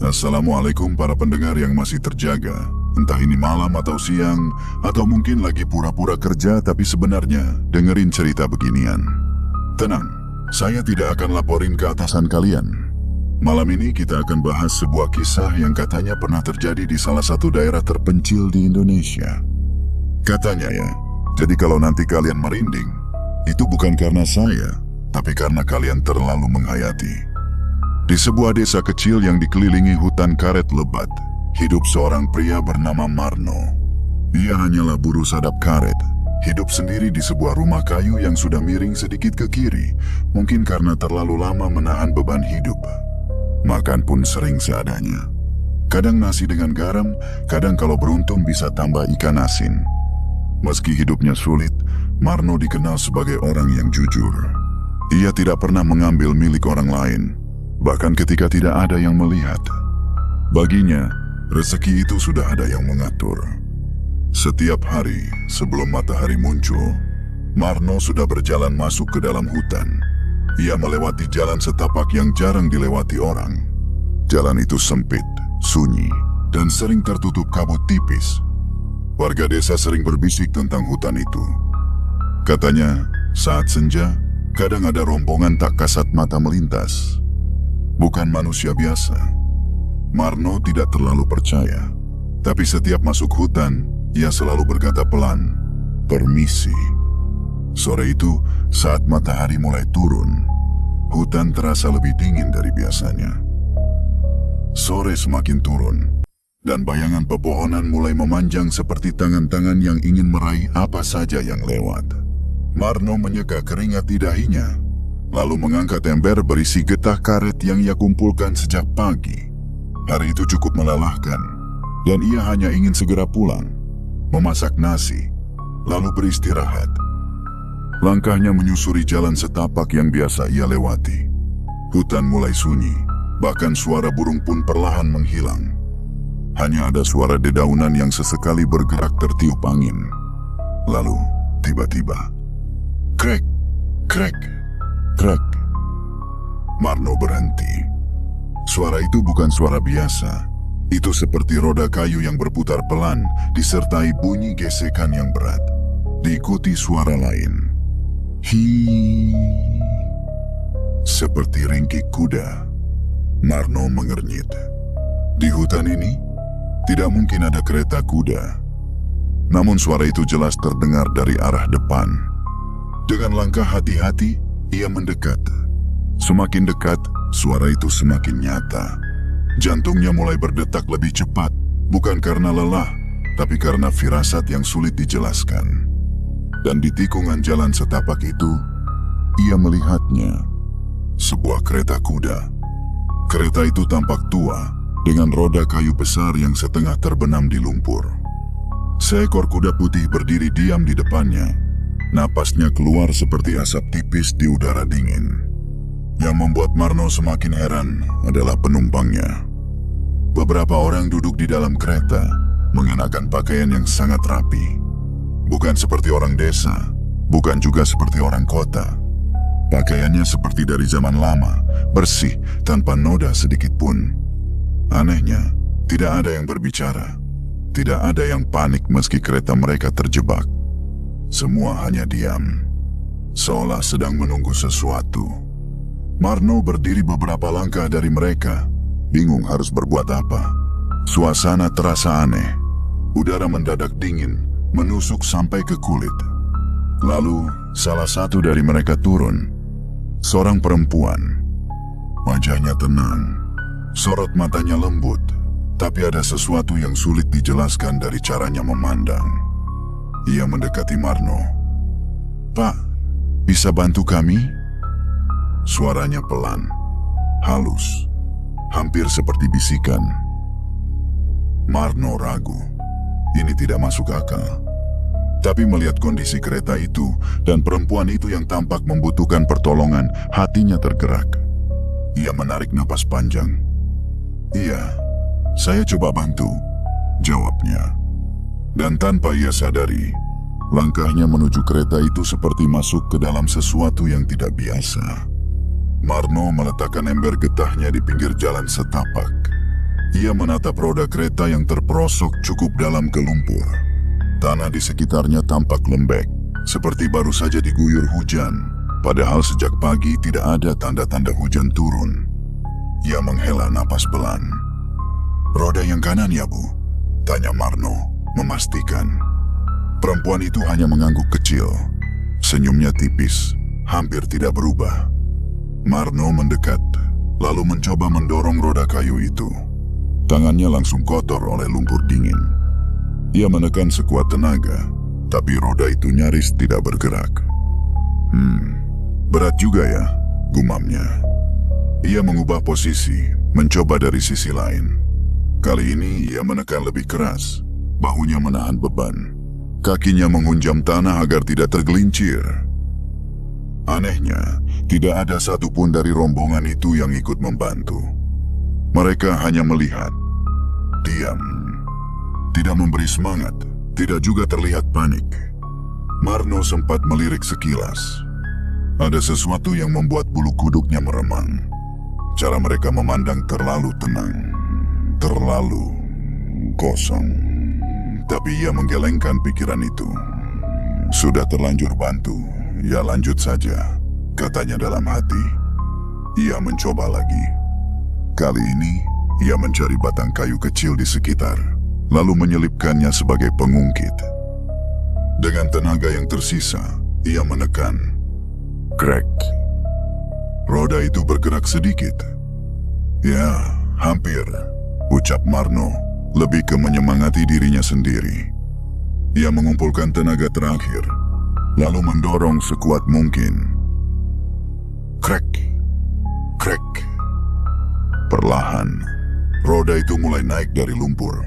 Assalamualaikum para pendengar yang masih terjaga. Entah ini malam atau siang, atau mungkin lagi pura-pura kerja tapi sebenarnya dengerin cerita beginian. Tenang, saya tidak akan laporin ke atasan kalian. Malam ini kita akan bahas sebuah kisah yang katanya pernah terjadi di salah satu daerah terpencil di Indonesia. Katanya ya, jadi kalau nanti kalian merinding, itu bukan karena saya, tapi karena kalian terlalu menghayati. Di sebuah desa kecil yang dikelilingi hutan karet lebat, hidup seorang pria bernama Marno. Dia hanyalah buruh sadap karet, hidup sendiri di sebuah rumah kayu yang sudah miring sedikit ke kiri, mungkin karena terlalu lama menahan beban hidup. Makan pun sering seadanya. Kadang nasi dengan garam, kadang kalau beruntung bisa tambah ikan asin. Meski hidupnya sulit, Marno dikenal sebagai orang yang jujur. Ia tidak pernah mengambil milik orang lain, bahkan ketika tidak ada yang melihat. Baginya, rezeki itu sudah ada yang mengatur. Setiap hari sebelum matahari muncul, Marno sudah berjalan masuk ke dalam hutan. Ia melewati jalan setapak yang jarang dilewati orang. Jalan itu sempit, sunyi, dan sering tertutup kabut tipis. Warga desa sering berbisik tentang hutan itu. Katanya, saat senja, kadang ada rombongan tak kasat mata melintas. Bukan manusia biasa. Marno tidak terlalu percaya. Tapi setiap masuk hutan, ia selalu berkata pelan, "Permisi." Sore itu, saat matahari mulai turun, hutan terasa lebih dingin dari biasanya. Sore semakin turun, dan bayangan pepohonan mulai memanjang seperti tangan-tangan yang ingin meraih apa saja yang lewat. Marno menyeka keringat di dahinya, lalu mengangkat ember berisi getah karet yang ia kumpulkan sejak pagi. Hari itu cukup melelahkan, dan ia hanya ingin segera pulang, memasak nasi, lalu beristirahat. Langkahnya menyusuri jalan setapak yang biasa ia lewati. Hutan mulai sunyi, bahkan suara burung pun perlahan menghilang. Hanya ada suara dedaunan yang sesekali bergerak tertiup angin. Lalu, tiba-tiba, krek, krek, krek. Marno berhenti. Suara itu bukan suara biasa. Itu seperti roda kayu yang berputar pelan, disertai bunyi gesekan yang berat. Diikuti suara lain. Hi. Seperti ringkik kuda. Marno mengernyit. Di hutan ini, tidak mungkin ada kereta kuda. Namun suara itu jelas terdengar dari arah depan. Dengan langkah hati-hati, ia mendekat. Semakin dekat, suara itu semakin nyata. Jantungnya mulai berdetak lebih cepat, bukan karena lelah, tapi karena firasat yang sulit dijelaskan. Dan di tikungan jalan setapak itu, ia melihatnya. Sebuah kereta kuda. Kereta itu tampak tua, dengan roda kayu besar yang setengah terbenam di lumpur. Seekor kuda putih berdiri diam di depannya. Napasnya keluar seperti asap tipis di udara dingin. Yang membuat Marno semakin heran adalah penumpangnya. Beberapa orang duduk di dalam kereta, mengenakan pakaian yang sangat rapi. Bukan seperti orang desa, bukan juga seperti orang kota. Pakaiannya seperti dari zaman lama, bersih, tanpa noda sedikit pun. Anehnya, tidak ada yang berbicara. Tidak ada yang panik meski kereta mereka terjebak. Semua hanya diam, seolah sedang menunggu sesuatu. Marno berdiri beberapa langkah dari mereka, bingung harus berbuat apa. Suasana terasa aneh. Udara mendadak dingin, menusuk sampai ke kulit. Lalu, salah satu dari mereka turun. Seorang perempuan. Wajahnya tenang, sorot matanya lembut, tapi ada sesuatu yang sulit dijelaskan dari caranya memandang. Ia mendekati Marno. "Pak, bisa bantu kami?" Suaranya pelan, halus, hampir seperti bisikan. Marno ragu. Ini tidak masuk akal. Tapi melihat kondisi kereta itu dan perempuan itu yang tampak membutuhkan pertolongan, hatinya tergerak. Ia menarik napas panjang. "Iya, saya coba bantu," jawabnya. Dan tanpa ia sadari, langkahnya menuju kereta itu seperti masuk ke dalam sesuatu yang tidak biasa. Marno meletakkan ember getahnya di pinggir jalan setapak. Ia menatap roda kereta yang terperosok cukup dalam ke lumpur. Tanah di sekitarnya tampak lembek, seperti baru saja diguyur hujan. Padahal sejak pagi tidak ada tanda-tanda hujan turun. Ia menghela napas pelan. "Roda yang kanan ya, Bu?" tanya Marno, memastikan. Perempuan itu hanya mengangguk kecil. Senyumnya tipis, hampir tidak berubah. Marno mendekat, lalu mencoba mendorong roda kayu itu. Tangannya langsung kotor oleh lumpur dingin. Ia menekan sekuat tenaga, tapi roda itu nyaris tidak bergerak. Berat juga ya, gumamnya. Ia mengubah posisi, mencoba dari sisi lain. Kali ini ia menekan lebih keras, bahunya menahan beban. Kakinya menghunjam tanah agar tidak tergelincir. Anehnya, tidak ada satupun dari rombongan itu yang ikut membantu. Mereka hanya melihat, diam, tidak memberi semangat, tidak juga terlihat panik. Marno sempat melirik sekilas. Ada sesuatu yang membuat bulu kuduknya meremang. Cara mereka memandang terlalu tenang, terlalu kosong. Tapi ia menggelengkan pikiran itu. Sudah terlanjur bantu, ya lanjut saja, katanya dalam hati. Ia mencoba lagi. Kali ini, ia mencari batang kayu kecil di sekitar, lalu menyelipkannya sebagai pengungkit. Dengan tenaga yang tersisa, ia menekan. Krek. Roda itu bergerak sedikit. Ya, hampir, ucap Marno, lebih ke menyemangati dirinya sendiri. Ia mengumpulkan tenaga terakhir, lalu mendorong sekuat mungkin. Krek. Krek. Perlahan, roda itu mulai naik dari lumpur.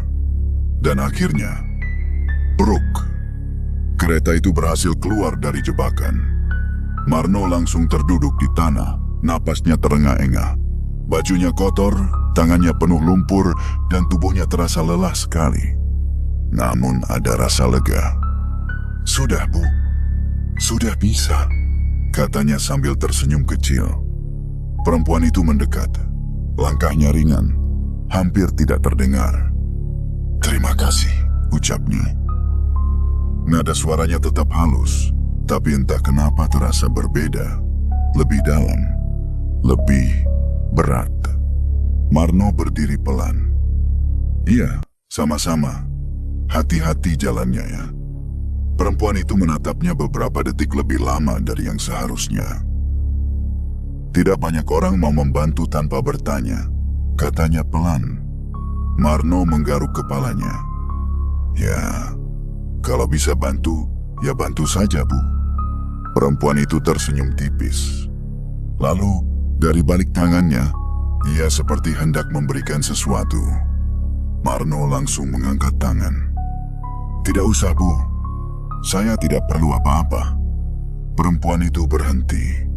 Dan akhirnya, bruk. Kereta itu berhasil keluar dari jebakan. Marno langsung terduduk di tanah, napasnya terengah-engah. Bajunya kotor, tangannya penuh lumpur, dan tubuhnya terasa lelah sekali. Namun ada rasa lega. "Sudah, Bu. Sudah bisa," katanya sambil tersenyum kecil. Perempuan itu mendekat. Langkahnya ringan, hampir tidak terdengar. "Terima kasih," ucapnya. Nada suaranya tetap halus, tapi entah kenapa terasa berbeda. Lebih dalam, lebih berat. Marno berdiri pelan. "Iya, sama-sama. Hati-hati jalannya ya." Perempuan itu menatapnya beberapa detik lebih lama dari yang seharusnya. "Tidak banyak orang mau membantu tanpa bertanya," katanya pelan. Marno menggaruk kepalanya. "Ya, kalau bisa bantu, ya bantu saja, Bu." Perempuan itu tersenyum tipis. Lalu, dari balik tangannya, ia seperti hendak memberikan sesuatu. Marno langsung mengangkat tangan. "Tidak usah, Bu. Saya tidak perlu apa-apa." Perempuan itu berhenti.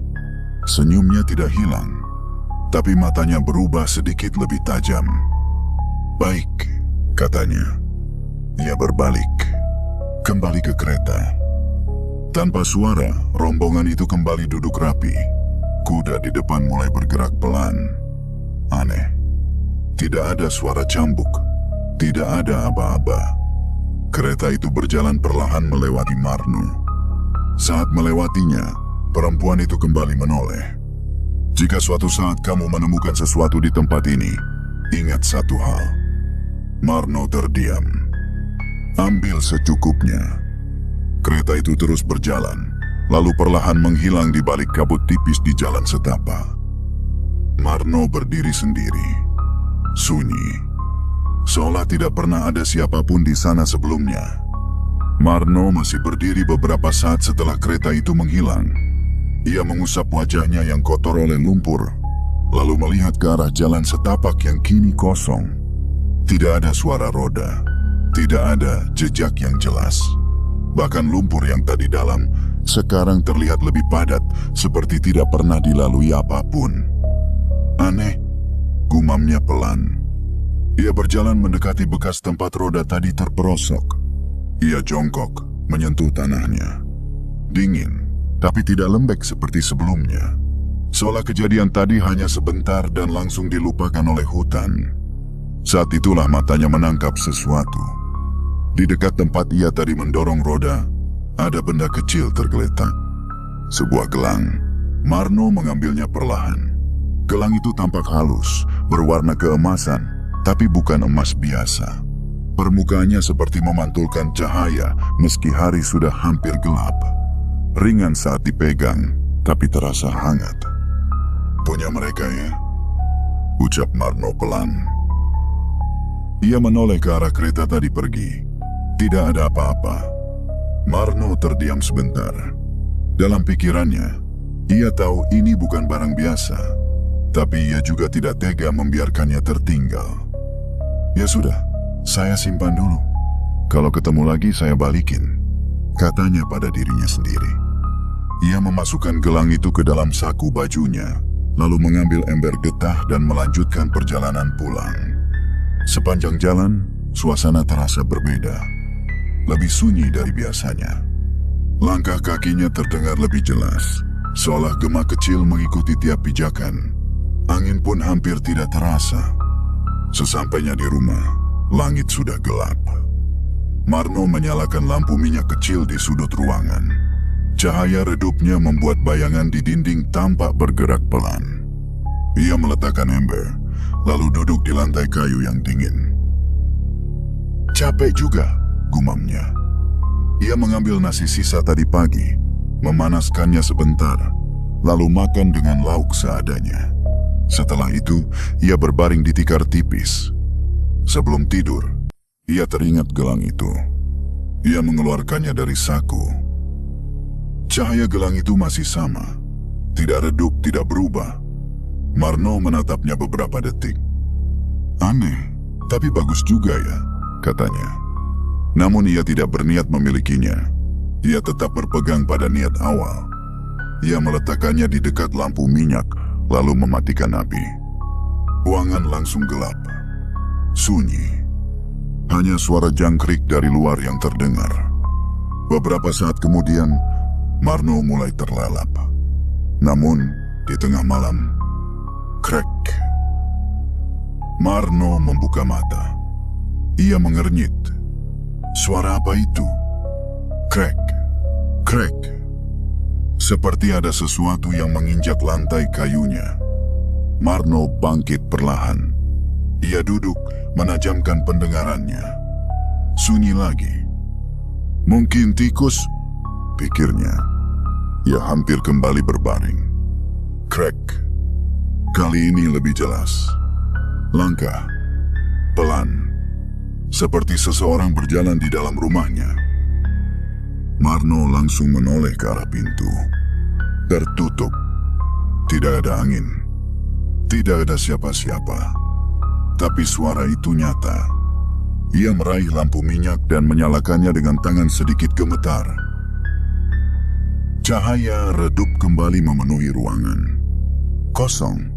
Senyumnya tidak hilang, tapi matanya berubah sedikit lebih tajam. "Baik," katanya. Ia berbalik, kembali ke kereta. Tanpa suara, rombongan itu kembali duduk rapi. Kuda di depan mulai bergerak pelan. Aneh, tidak ada suara cambuk, tidak ada aba-aba. Kereta itu berjalan perlahan melewati Marno. Saat melewatinya, perempuan itu kembali menoleh. "Jika suatu saat kamu menemukan sesuatu di tempat ini, ingat satu hal." Marno terdiam. "Ambil secukupnya." Kereta itu terus berjalan, lalu perlahan menghilang di balik kabut tipis di jalan setapak. Marno berdiri sendiri, sunyi, seolah tidak pernah ada siapapun di sana sebelumnya. Marno masih berdiri beberapa saat setelah kereta itu menghilang. Ia mengusap wajahnya yang kotor oleh lumpur, lalu melihat ke arah jalan setapak yang kini kosong. Tidak ada suara roda, tidak ada jejak yang jelas. Bahkan lumpur yang tadi dalam, sekarang terlihat lebih padat, seperti tidak pernah dilalui apapun. "Aneh," gumamnya pelan. Ia berjalan mendekati bekas tempat roda tadi terperosok. Ia jongkok, menyentuh tanahnya. Dingin, tapi tidak lembek seperti sebelumnya. Seolah kejadian tadi hanya sebentar dan langsung dilupakan oleh hutan. Saat itulah matanya menangkap sesuatu. Di dekat tempat ia tadi mendorong roda, ada benda kecil tergeletak. Sebuah gelang. Marno mengambilnya perlahan. Gelang itu tampak halus, berwarna keemasan, tapi bukan emas biasa. Permukaannya seperti memantulkan cahaya meski hari sudah hampir gelap. Ringan saat dipegang, tapi terasa hangat. "Punya mereka ya?" ucap Marno pelan. Ia menoleh ke arah kereta tadi pergi. Tidak ada apa-apa. Marno terdiam sebentar. Dalam pikirannya, ia tahu ini bukan barang biasa, tapi ia juga tidak tega membiarkannya tertinggal. "Ya sudah, saya simpan dulu. Kalau ketemu lagi saya balikin," katanya pada dirinya sendiri. Ia memasukkan gelang itu ke dalam saku bajunya, lalu mengambil ember getah dan melanjutkan perjalanan pulang. Sepanjang jalan, suasana terasa berbeda. Lebih sunyi dari biasanya. Langkah kakinya terdengar lebih jelas, seolah gema kecil mengikuti tiap pijakan. Angin pun hampir tidak terasa. Sesampainya di rumah, langit sudah gelap. Marno menyalakan lampu minyak kecil di sudut ruangan. Cahaya redupnya membuat bayangan di dinding tampak bergerak pelan. Ia meletakkan ember, lalu duduk di lantai kayu yang dingin. "Capek juga," gumamnya. Ia mengambil nasi sisa tadi pagi, memanaskannya sebentar, lalu makan dengan lauk seadanya. Setelah itu, ia berbaring di tikar tipis. Sebelum tidur, ia teringat gelang itu. Ia mengeluarkannya dari saku. Cahaya gelang itu masih sama, tidak redup, tidak berubah. Marno menatapnya beberapa detik. "Aneh, tapi bagus juga ya," katanya. Namun ia tidak berniat memilikinya. Ia tetap berpegang pada niat awal. Ia meletakkannya di dekat lampu minyak, lalu mematikan api. Ruangan langsung gelap. Sunyi. Hanya suara jangkrik dari luar yang terdengar. Beberapa saat kemudian, Marno mulai terlelap. Namun, di tengah malam, krek. Marno membuka mata. Ia mengernyit. Suara apa itu? Krek, krek. Seperti ada sesuatu yang menginjak lantai kayunya. Marno bangkit perlahan. Ia duduk, menajamkan pendengarannya. Sunyi lagi. Mungkin tikus, pikirnya. Ia hampir kembali berbaring. Krek. Kali ini lebih jelas. Langkah. Pelan. Seperti seseorang berjalan di dalam rumahnya. Marno langsung menoleh ke arah pintu. Tertutup. Tidak ada angin. Tidak ada siapa-siapa. Tapi suara itu nyata. Ia meraih lampu minyak dan menyalakannya dengan tangan sedikit gemetar. Cahaya redup kembali memenuhi ruangan. Kosong.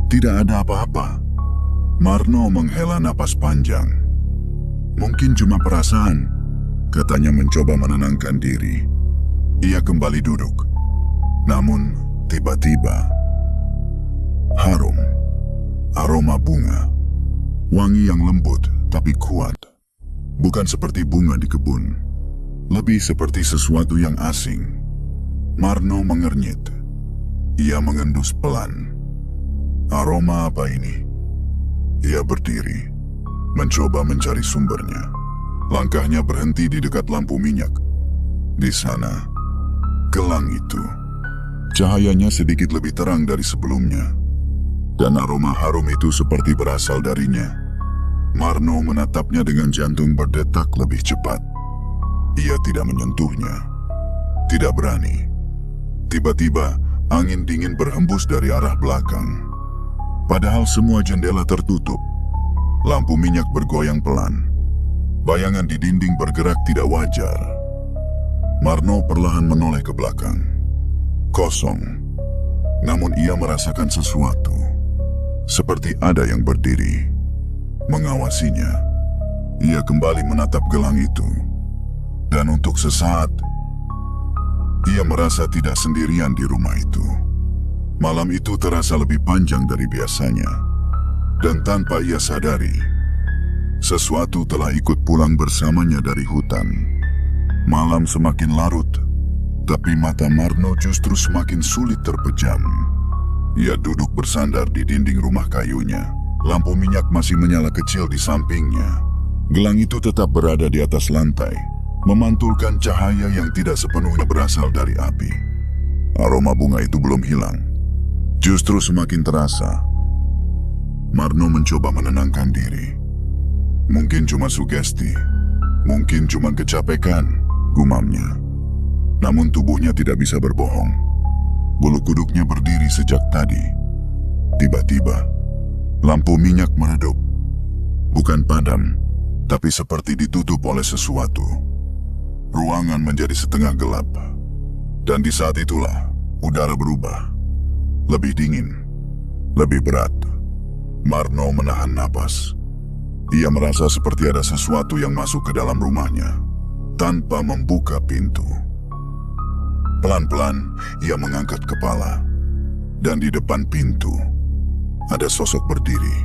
Tidak ada apa-apa. Marno menghela napas panjang. Mungkin cuma perasaan, katanya mencoba menenangkan diri. Ia kembali duduk. Namun, tiba-tiba, harum. Aroma bunga. Wangi yang lembut tapi kuat. Bukan seperti bunga di kebun. Lebih seperti sesuatu yang asing. Marno mengernyit. Ia mengendus pelan. Aroma apa ini? Ia berdiri, mencoba mencari sumbernya. Langkahnya berhenti di dekat lampu minyak. Di sana, gelang itu. Cahayanya sedikit lebih terang dari sebelumnya. Dan aroma harum itu seperti berasal darinya. Marno menatapnya dengan jantung berdetak lebih cepat. Ia tidak menyentuhnya. Tidak berani. Tiba-tiba, angin dingin berhembus dari arah belakang. Padahal semua jendela tertutup. Lampu minyak bergoyang pelan. Bayangan di dinding bergerak tidak wajar. Marno perlahan menoleh ke belakang. Kosong. Namun ia merasakan sesuatu. Seperti ada yang berdiri. Mengawasinya. Ia kembali menatap gelang itu. Dan untuk sesaat, ia merasa tidak sendirian di rumah itu. Malam itu terasa lebih panjang dari biasanya. Dan tanpa ia sadari, Sesuatu telah ikut pulang bersamanya dari hutan. Malam semakin larut, tapi mata Marno justru semakin sulit terpejam. Ia duduk bersandar di dinding rumah kayunya. Lampu minyak masih menyala kecil di sampingnya. Gelang itu tetap berada di atas lantai, memantulkan cahaya yang tidak sepenuhnya berasal dari api. Aroma bunga itu belum hilang, justru semakin terasa. Marno mencoba menenangkan diri. Mungkin cuma sugesti, mungkin cuma kecapekan, gumamnya. Namun tubuhnya tidak bisa berbohong. Bulu kuduknya berdiri sejak tadi. Tiba-tiba, lampu minyak meredup. Bukan padam, tapi seperti ditutup oleh sesuatu. Ruangan menjadi setengah gelap. Dan di saat itulah, udara berubah. Lebih dingin, lebih berat. Marno menahan napas. Ia merasa seperti ada sesuatu yang masuk ke dalam rumahnya, tanpa membuka pintu. Pelan-pelan, ia mengangkat kepala. Dan di depan pintu, ada sosok berdiri.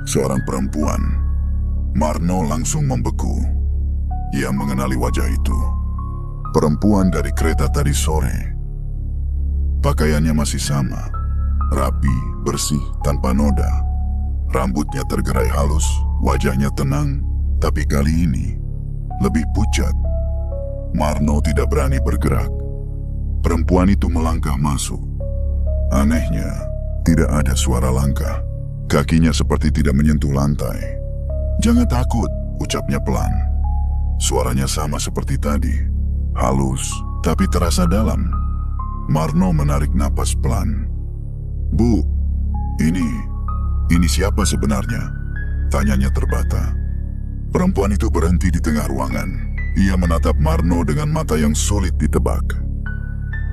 Seorang perempuan. Marno langsung membeku. Ia mengenali wajah itu. Perempuan dari kereta tadi sore. Pakaiannya masih sama. Rapi, bersih, tanpa noda. Rambutnya tergerai halus, wajahnya tenang, tapi kali ini lebih pucat. Marno tidak berani bergerak. Perempuan itu melangkah masuk. Anehnya, tidak ada suara langkah. Kakinya seperti tidak menyentuh lantai. "Jangan takut," ucapnya pelan. Suaranya sama seperti tadi. Halus, tapi terasa dalam. Marno menarik napas pelan. "Bu, ini siapa sebenarnya?" tanyanya terbata. Perempuan itu berhenti di tengah ruangan. Ia menatap Marno dengan mata yang sulit ditebak.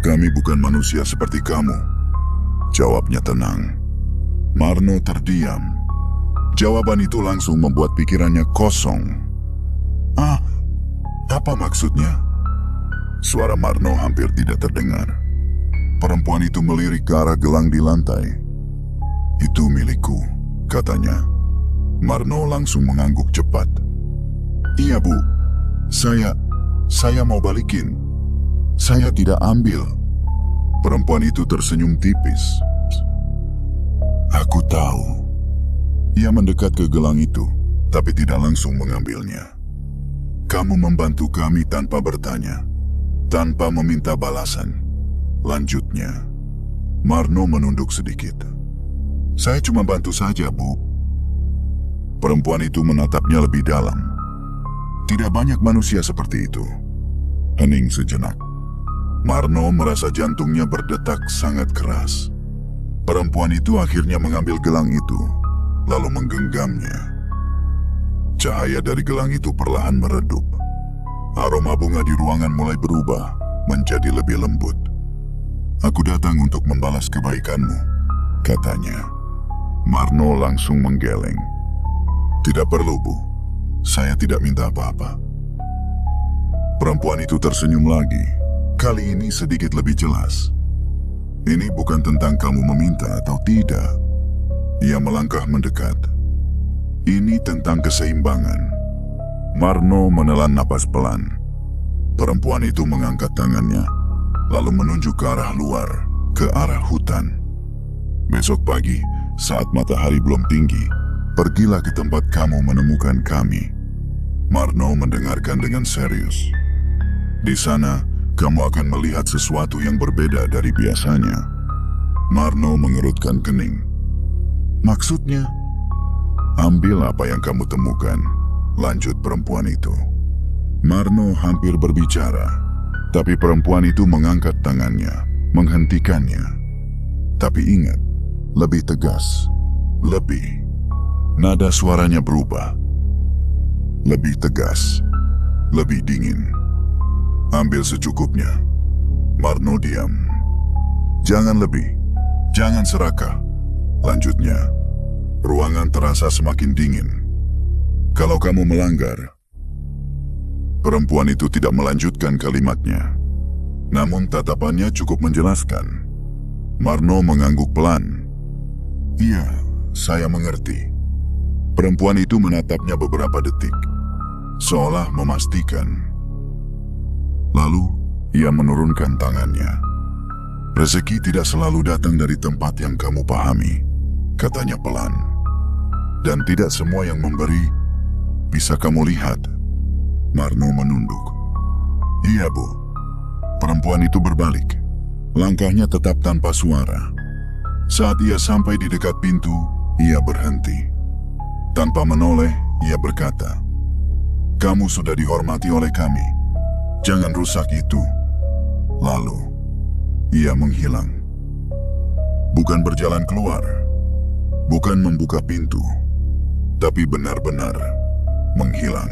"Kami bukan manusia seperti kamu," jawabnya tenang. Marno terdiam. Jawaban itu langsung membuat pikirannya kosong. Apa maksudnya?" Suara Marno hampir tidak terdengar. Perempuan itu melirik ke arah gelang di lantai. "Itu milikku," katanya. Marno langsung mengangguk cepat. "Iya, Bu. Saya mau balikin. Saya tidak ambil." Perempuan itu tersenyum tipis. "Aku tahu." Ia mendekat ke gelang itu, tapi tidak langsung mengambilnya. "Kamu membantu kami tanpa bertanya, tanpa meminta balasan," lanjutnya. Marno menunduk sedikit. "Saya cuma bantu saja, Bu." Perempuan itu menatapnya lebih dalam. Tidak banyak manusia seperti itu. Hening sejenak. Marno merasa jantungnya berdetak sangat keras. Perempuan itu akhirnya mengambil gelang itu, lalu menggenggamnya. Cahaya dari gelang itu perlahan meredup. Aroma bunga di ruangan mulai berubah menjadi lebih lembut. "Aku datang untuk membalas kebaikanmu," katanya. Marno langsung menggeleng. "Tidak perlu, Bu. Saya tidak minta apa-apa." Perempuan itu tersenyum lagi. Kali ini sedikit lebih jelas. "Ini bukan tentang kamu meminta atau tidak." Ia melangkah mendekat. "Ini tentang keseimbangan." Marno menelan napas pelan. Perempuan itu mengangkat tangannya, lalu menunjuk ke arah luar, ke arah hutan. "Besok pagi, saat matahari belum tinggi, pergilah ke tempat kamu menemukan kami." Marno mendengarkan dengan serius. "Di sana, kamu akan melihat sesuatu yang berbeda dari biasanya." Marno mengerutkan kening. "Maksudnya?" "Ambil apa yang kamu temukan," lanjut perempuan itu. Marno hampir berbicara, tapi perempuan itu mengangkat tangannya, menghentikannya. Tapi ingat, lebih tegas, lebih. Nada suaranya berubah. Lebih tegas, lebih dingin. "Ambil secukupnya." Marno diam. "Jangan lebih, jangan serakah," lanjutnya. Ruangan terasa semakin dingin. "Kalau kamu melanggar..." Perempuan itu tidak melanjutkan kalimatnya. Namun tatapannya cukup menjelaskan. Marno mengangguk pelan. "Iya, saya mengerti." Perempuan itu menatapnya beberapa detik, seolah memastikan. Lalu, ia menurunkan tangannya. "Rezeki tidak selalu datang dari tempat yang kamu pahami," katanya pelan. "Dan tidak semua yang memberi bisa kamu lihat." Marno menunduk. "Iya, Bu." Perempuan itu berbalik. Langkahnya tetap tanpa suara. Saat ia sampai di dekat pintu, ia berhenti. Tanpa menoleh, ia berkata, "Kamu sudah dihormati oleh kami. Jangan rusak itu." Lalu, ia menghilang. Bukan berjalan keluar, bukan membuka pintu, tapi benar-benar menghilang.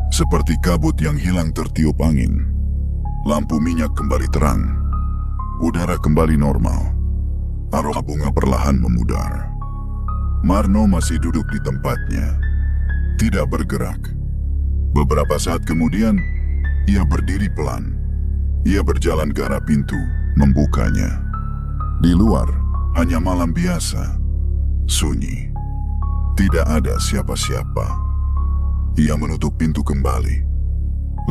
Seperti kabut yang hilang tertiup angin. Lampu minyak kembali terang. Udara kembali normal. Aroma bunga perlahan memudar. Marno masih duduk di tempatnya, tidak bergerak. Beberapa saat kemudian, ia berdiri pelan. Ia berjalan ke arah pintu, membukanya. Di luar, hanya malam biasa, sunyi. Tidak ada siapa-siapa. Ia menutup pintu kembali,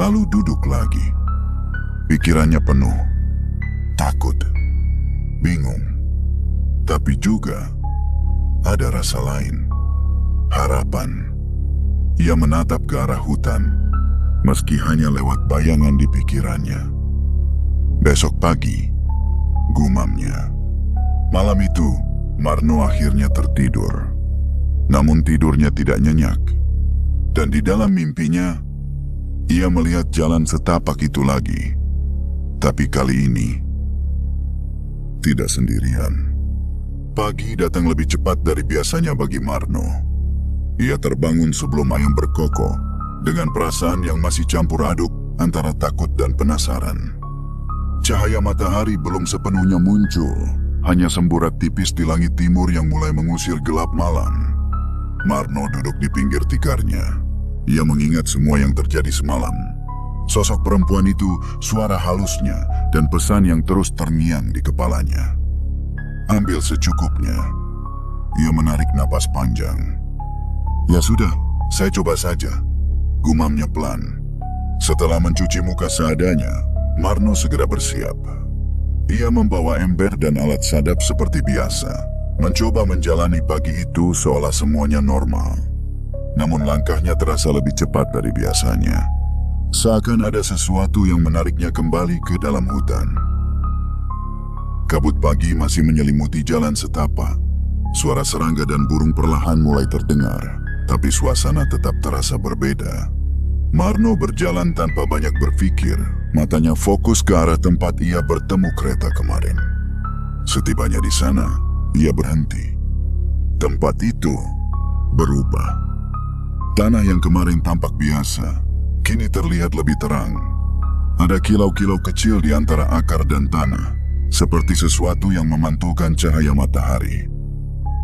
lalu duduk lagi. Pikirannya penuh, takut, bingung, tapi juga ada rasa lain, harapan. Ia menatap ke arah hutan, meski hanya lewat bayangan di pikirannya. "Besok pagi," gumamnya. Malam itu, Marno akhirnya tertidur. Namun tidurnya tidak nyenyak. Dan di dalam mimpinya, ia melihat jalan setapak itu lagi. Tapi kali ini, tidak sendirian. Pagi datang lebih cepat dari biasanya bagi Marno. Ia terbangun sebelum ayam berkokok, dengan perasaan yang masih campur aduk antara takut dan penasaran. Cahaya matahari belum sepenuhnya muncul, hanya semburat tipis di langit timur yang mulai mengusir gelap malam. Marno duduk di pinggir tikarnya. Ia mengingat semua yang terjadi semalam. Sosok perempuan itu, suara halusnya, dan pesan yang terus terngiang di kepalanya. Ambil secukupnya. Ia menarik napas panjang. "Ya sudah, saya coba saja," gumamnya pelan. Setelah mencuci muka seadanya, Marno segera bersiap. Ia membawa ember dan alat sadap seperti biasa, mencoba menjalani pagi itu seolah semuanya normal. Namun langkahnya terasa lebih cepat dari biasanya. Seakan ada sesuatu yang menariknya kembali ke dalam hutan. Kabut pagi masih menyelimuti jalan setapak. Suara serangga dan burung perlahan mulai terdengar, tapi suasana tetap terasa berbeda. Marno berjalan tanpa banyak berpikir, matanya fokus ke arah tempat ia bertemu kereta kemarin. Setibanya di sana, ia berhenti. Tempat itu berubah. Tanah yang kemarin tampak biasa, kini terlihat lebih terang. Ada kilau-kilau kecil di antara akar dan tanah, seperti sesuatu yang memantulkan cahaya matahari.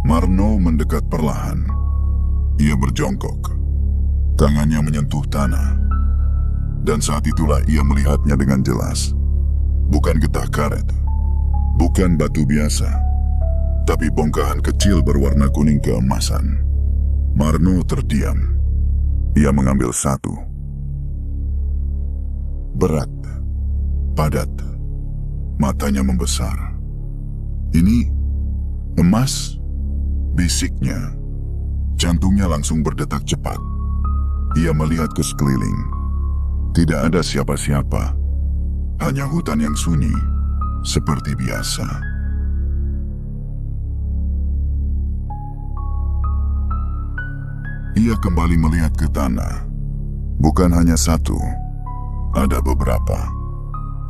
Marno mendekat perlahan. Ia berjongkok. Tangannya menyentuh tanah. Dan saat itulah ia melihatnya dengan jelas. Bukan getah karet, bukan batu biasa, tapi bongkahan kecil berwarna kuning keemasan. Marno terdiam. Ia mengambil satu. Berat, padat, matanya membesar. "Ini emas?" bisiknya. Jantungnya langsung berdetak cepat. Ia melihat ke sekeliling. Tidak ada siapa-siapa. Hanya hutan yang sunyi, seperti biasa. Ia kembali melihat ke tanah. Bukan hanya satu, ada beberapa.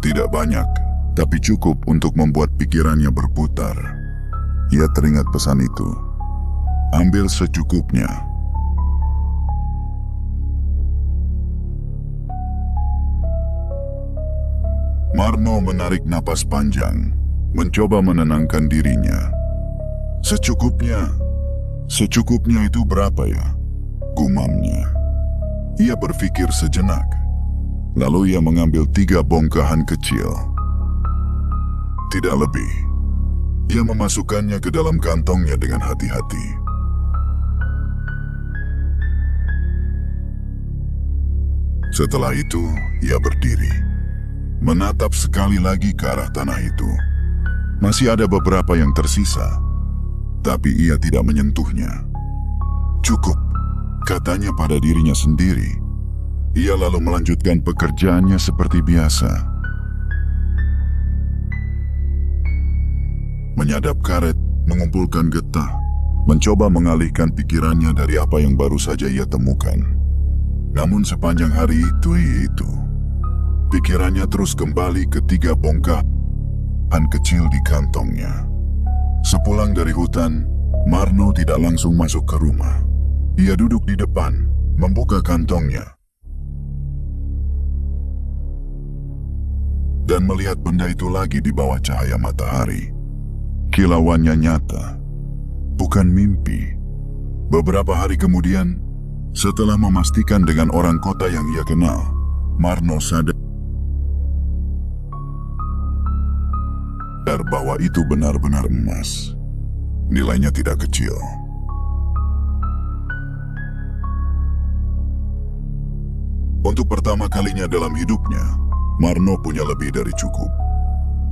Tidak banyak, tapi cukup untuk membuat pikirannya berputar. Ia teringat pesan itu. Ambil secukupnya. Marno menarik napas panjang, mencoba menenangkan dirinya. Secukupnya itu berapa ya? Gumamnya. Ia berpikir sejenak. Lalu ia mengambil 3 bongkahan kecil. Tidak lebih. Ia memasukkannya ke dalam kantongnya dengan hati-hati. Setelah itu, ia berdiri, menatap sekali lagi ke arah tanah itu. Masih ada beberapa yang tersisa, tapi ia tidak menyentuhnya. Cukup, katanya pada dirinya sendiri. Ia lalu melanjutkan pekerjaannya seperti biasa. Menyadap karet, mengumpulkan getah, mencoba mengalihkan pikirannya dari apa yang baru saja ia temukan. Namun sepanjang hari itu, pikirannya terus kembali ke 3 bongkahan kecil di kantongnya. Sepulang dari hutan, Marno tidak langsung masuk ke rumah. Ia duduk di depan, membuka kantongnya, dan melihat benda itu lagi di bawah cahaya matahari. Kilauannya nyata, bukan mimpi. Beberapa hari kemudian, setelah memastikan dengan orang kota yang ia kenal, Marno sadar bahwa itu benar-benar emas. Nilainya tidak kecil. Untuk pertama kalinya dalam hidupnya, Marno punya lebih dari cukup.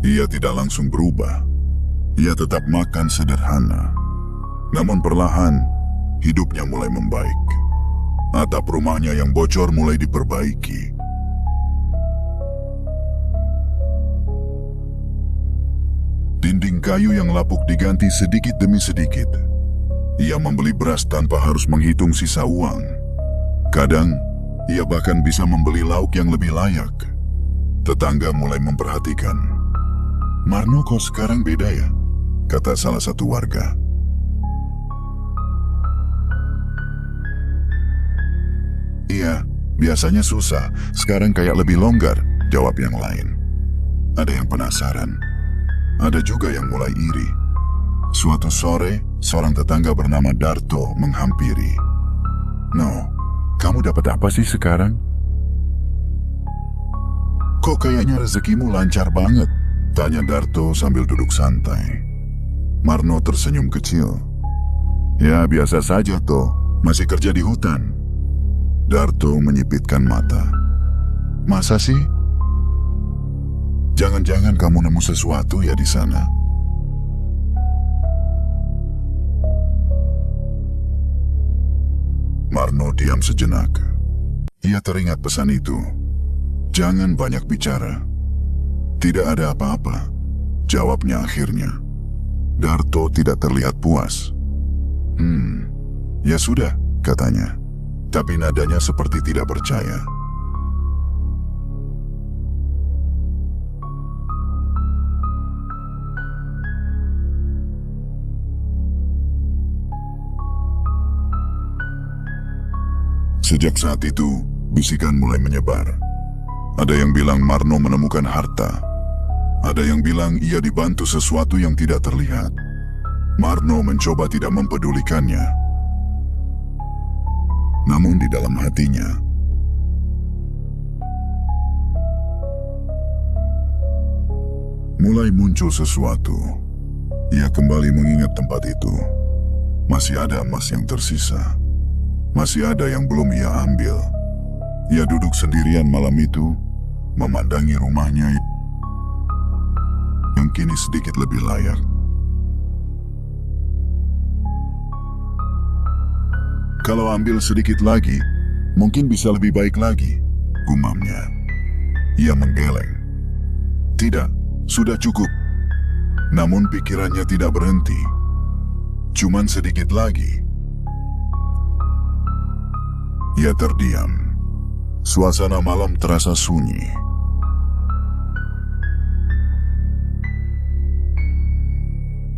Ia tidak langsung berubah. Ia tetap makan sederhana. Namun perlahan, hidupnya mulai membaik. Atap rumahnya yang bocor mulai diperbaiki. Dinding kayu yang lapuk diganti sedikit demi sedikit. Ia membeli beras tanpa harus menghitung sisa uang. Kadang, ia bahkan bisa membeli lauk yang lebih layak. Tetangga mulai memperhatikan. "Marno, kok sekarang beda ya?" kata salah satu warga. "Iya, biasanya susah, sekarang kayak lebih longgar," jawab yang lain. Ada yang penasaran. Ada juga yang mulai iri. Suatu sore, seorang tetangga bernama Darto menghampiri. "No, kamu dapat apa sih sekarang? Kok kayaknya rezekimu lancar banget?" tanya Darto sambil duduk santai. Marno tersenyum kecil. "Ya, biasa saja toh, masih kerja di hutan." Darto menyipitkan mata. "Masa sih? Jangan-jangan kamu nemu sesuatu ya di sana?" Marno diam sejenak. Ia teringat pesan itu. "Jangan banyak bicara." "Tidak ada apa-apa," jawabnya akhirnya. Darto tidak terlihat puas. Ya sudah," katanya. Tapi nadanya seperti tidak percaya. Sejak saat itu, bisikan mulai menyebar. Ada yang bilang Marno menemukan harta. Ada yang bilang ia dibantu sesuatu yang tidak terlihat. Marno mencoba tidak mempedulikannya. Namun di dalam hatinya, mulai muncul sesuatu. Ia kembali mengingat tempat itu. Masih ada emas yang tersisa. Masih ada yang belum ia ambil. Ia duduk sendirian malam itu, memandangi rumahnya yang kini sedikit lebih layak. "Kalau ambil sedikit lagi, mungkin bisa lebih baik lagi," gumamnya. Ia menggeleng. Tidak, sudah cukup. Namun pikirannya tidak berhenti. Cuman sedikit lagi. Ia terdiam. Suasana malam terasa sunyi.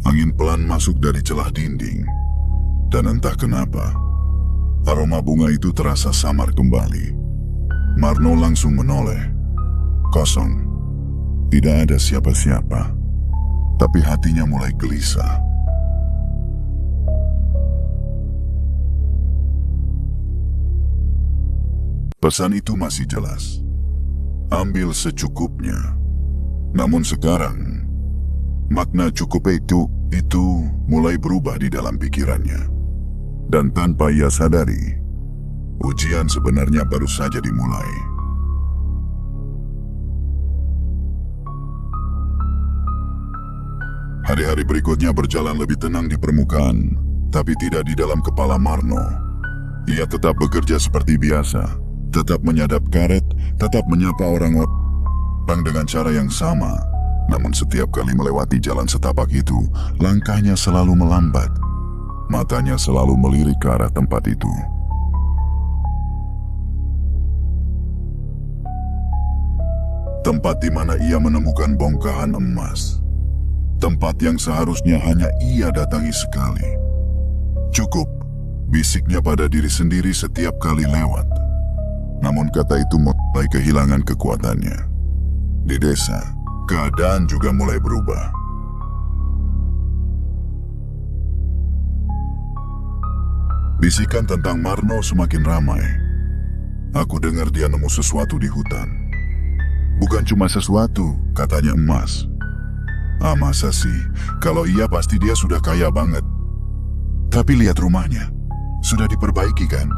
Angin pelan masuk dari celah dinding. Dan entah kenapa, aroma bunga itu terasa samar kembali. Marno langsung menoleh. Kosong. Tidak ada siapa-siapa. Tapi hatinya mulai gelisah. Pesan itu masih jelas. Ambil secukupnya. Namun sekarang, makna cukup itu mulai berubah di dalam pikirannya. Dan tanpa ia sadari, ujian sebenarnya baru saja dimulai. Hari-hari berikutnya berjalan lebih tenang di permukaan, tapi tidak di dalam kepala Marno. Ia tetap bekerja seperti biasa, tetap menyadap karet, tetap menyapa orang-orang dengan cara yang sama. Namun setiap kali melewati jalan setapak itu, langkahnya selalu melambat. Matanya selalu melirik ke arah tempat itu. Tempat di mana ia menemukan bongkahan emas. Tempat yang seharusnya hanya ia datangi sekali. Cukup, bisiknya pada diri sendiri setiap kali lewat. Namun kata itu mulai kehilangan kekuatannya. Di desa, keadaan juga mulai berubah. Bisikan tentang Marno semakin ramai. Aku dengar dia nemu sesuatu di hutan. Bukan cuma sesuatu, katanya emas. Ah, masa sih? Kalau iya pasti dia sudah kaya banget. Tapi lihat rumahnya, sudah diperbaiki kan?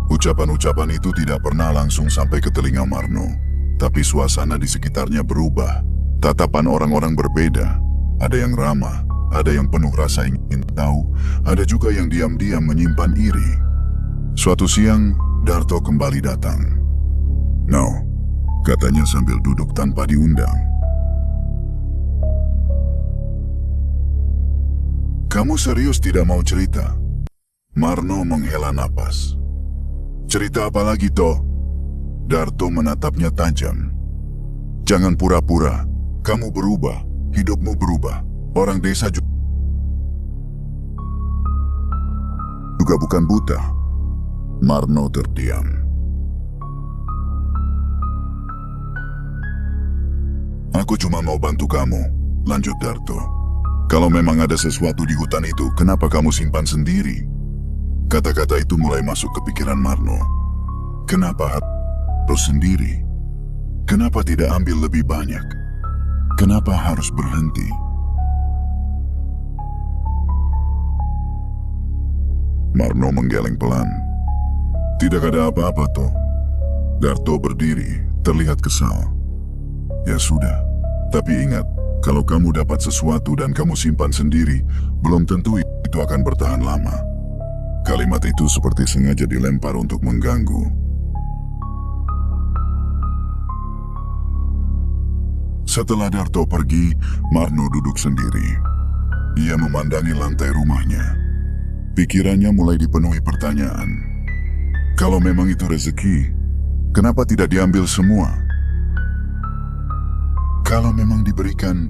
Ucapan-ucapan itu tidak pernah langsung sampai ke telinga Marno. Tapi suasana di sekitarnya berubah. Tatapan orang-orang berbeda. Ada yang ramah, ada yang penuh rasa ingin tahu, ada juga yang diam-diam menyimpan iri. Suatu siang, Darto kembali datang. "No," katanya sambil duduk tanpa diundang. "Kamu serius tidak mau cerita?" Marno menghela napas. "Cerita apa lagi, toh?" Darto menatapnya tajam. "Jangan pura-pura. Kamu berubah. Hidupmu berubah. Orang desa juga bukan buta." Marno terdiam. "Aku cuma mau bantu kamu," lanjut Darto. "Kalau memang ada sesuatu di hutan itu, kenapa kamu simpan sendiri?" Kata-kata itu mulai masuk ke pikiran Marno. Kenapa harus sendiri? Kenapa tidak ambil lebih banyak? Kenapa harus berhenti? Marno menggeleng pelan. "Tidak ada apa-apa, toh." Darto berdiri, terlihat kesal. "Ya sudah, tapi ingat, kalau kamu dapat sesuatu dan kamu simpan sendiri, belum tentu itu akan bertahan lama." Kalimat itu seperti sengaja dilempar untuk mengganggu. Setelah Darto pergi, Marno duduk sendiri. Ia memandangi lantai rumahnya. Pikirannya mulai dipenuhi pertanyaan. Kalau memang itu rezeki, kenapa tidak diambil semua? Kalau memang diberikan,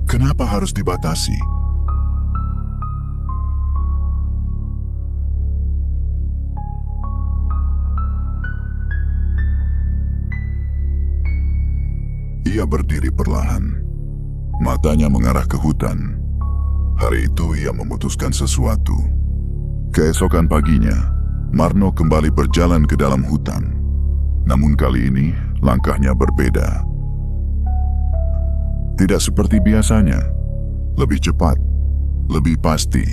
kenapa harus dibatasi? Ia berdiri perlahan. Matanya mengarah ke hutan. Hari itu ia memutuskan sesuatu. Keesokan paginya, Marno kembali berjalan ke dalam hutan. Namun kali ini, langkahnya berbeda. Tidak seperti biasanya. Lebih cepat, lebih pasti.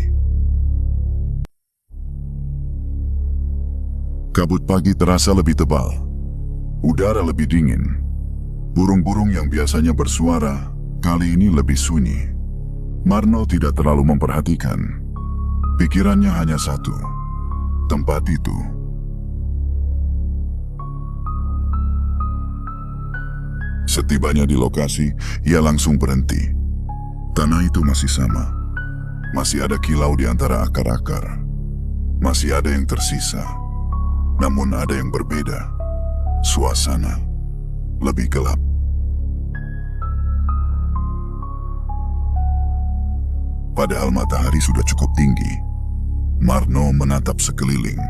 Kabut pagi terasa lebih tebal. Udara lebih dingin. Burung-burung yang biasanya bersuara, kali ini lebih sunyi. Marno tidak terlalu memperhatikan. Pikirannya hanya satu, tempat itu. Setibanya di lokasi, ia langsung berhenti. Tanah itu masih sama. Masih ada kilau di antara akar-akar. Masih ada yang tersisa. Namun ada yang berbeda. Suasana lebih gelap. Padahal matahari sudah cukup tinggi. Marno menatap sekeliling.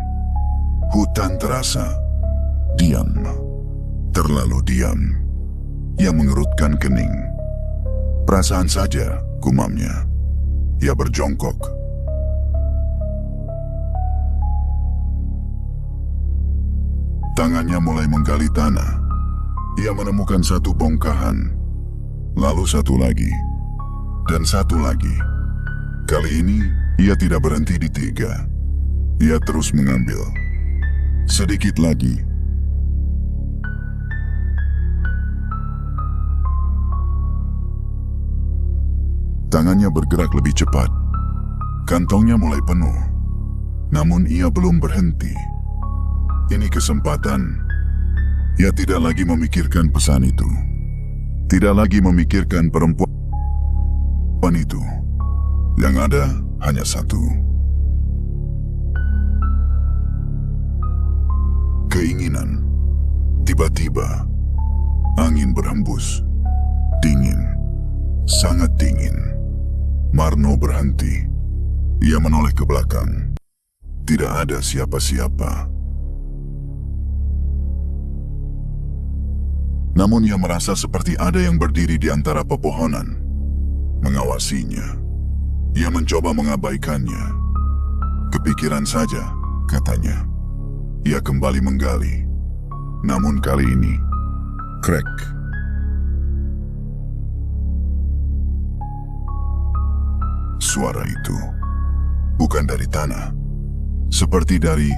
Hutan terasa diam. Terlalu diam. Ia mengerutkan kening. "Perasaan saja," gumamnya. Ia berjongkok. Tangannya mulai menggali tanah. Ia menemukan satu bongkahan. Lalu satu lagi. Dan satu lagi. Kali ini, ia tidak berhenti di 3. Ia terus mengambil. Sedikit lagi. tangannya bergerak lebih cepat. Kantongnya mulai penuh. Namun ia belum berhenti. Ini kesempatan. Ia tidak lagi memikirkan pesan itu. Tidak lagi memikirkan perempuan itu. Yang ada hanya satu. Keinginan. Tiba-tiba, angin berhembus. Dingin. Sangat dingin. Marno berhenti. Ia menoleh ke belakang. Tidak ada siapa-siapa. Namun ia merasa seperti ada yang berdiri di antara pepohonan, mengawasinya. Ia mencoba mengabaikannya. Kepikiran saja, katanya. Ia kembali menggali. Namun kali ini, krek. Suara itu bukan dari tanah. Seperti dari